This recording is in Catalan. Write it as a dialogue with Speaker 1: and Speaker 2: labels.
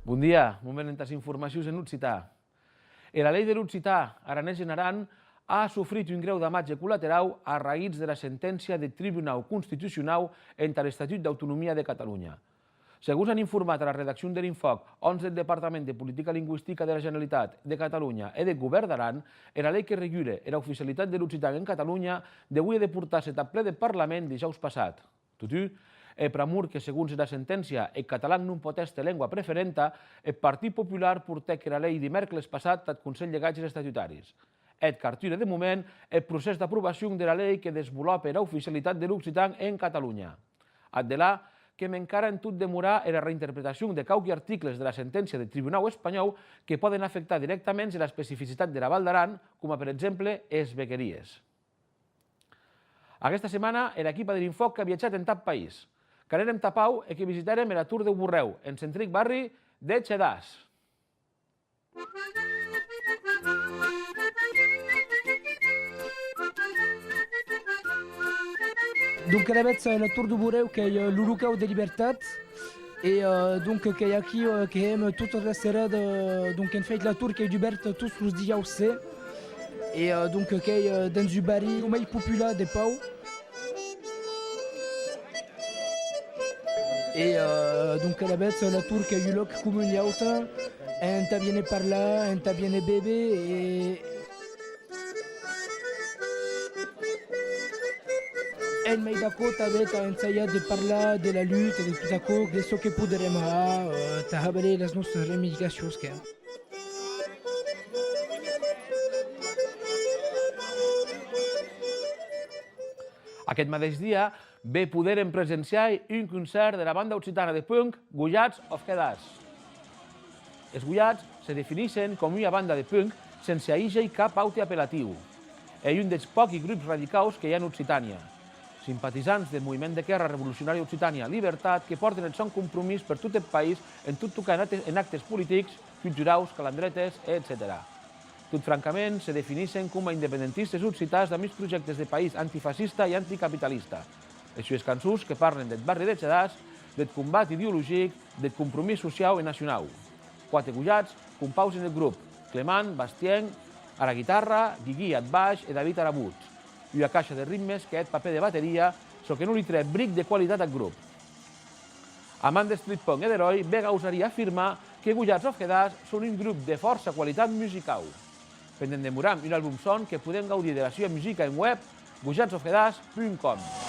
Speaker 1: Bon dia, moment en les informacions en occità. La llei de l'occità aranès en Aran ha sofrit un greu damatge col·lateral a raïs de la sentència del Tribunal Constitucional entre l'Estatut d'Autonomia de Catalunya. Segons han informat a la redacció de l'Infoc 11 del Departament de Política Lingüística de la Generalitat de Catalunya i del Govern d'Aran, la llei que regula l'oficialitat de l'occità en Catalunya hauria de portar-se a ple del Parlament dijous passat. Totú, pr'amor que, segons la sentència, el català non pot èster llengua preferenta, el Partit Popular portèc la llei dimèrcoles passat al Consell de Gatges Estatutaris. Et cartura de moment el procés d'aprovació de la llei que desvolupa l'oficialitat de l'occità en Catalunya. Addelà que encara en tot demorar la reinterpretació de qualques articles de la sentència del Tribunal espanyol que poden afectar directament l'especificitat de la Val d'Aran, com per exemple les vegueries. Aquesta setmana l'equip de l'Infoc ha viatjat en tot país. Que anem a Pau i que visitarem la Tour de Burreu, en centric barri de Xedàs.
Speaker 2: Donc elle va être la tour de Burreu qui est le locaux de liberté et donc qui est ici qui aime toute la serrade donc en fait la tour qui est ouverte tous les dias aussi et donc qui est dans du baril le plus populaire de Pau et donc elle va être la tour qui est le loc comme il y a autant un tabiene par là un tabiene bébé et el mai d'accordo avete iniziato a parlare della lutte, di tutto ciò che potremo fare, le nostre reivindicazioni.
Speaker 1: Aquest mateix dia ve poderem presenciar un concert de la banda occitana de punk Gullats of Quedàs. Els Gullats se defineixen com una banda de punk sense així cap aute apel·latiu. És un dels pocs grups radicals que hi ha en Occitània. Simpatitzants del moviment de guerra revolucionària Occitània Libertat que porten el son compromís per tot el país en tot tocar en actes polítics, culturals, calandretes, etc. Tot francament, se defineixen com a independentistes occitans amb els projectes de país antifascista i anticapitalista. Les seves cançons que parlen del barri de Xedàs, del combat ideològic, del compromís social i nacional. 4 gullats compausen el grup: Clement, Bastien, a la guitarra, Guigui al baix i David a la voz. I una caixa de ritmes que és paper de bateria, so que no li treu bric de qualitat al grup. Amant de street punk i d'heroi, Vega osaria afirmar que Gullats of Quedàs són un grup de força qualitat musical. Pendent de murar un àlbum son que podem gaudir de la seva música en web gullatsofquedàs.com.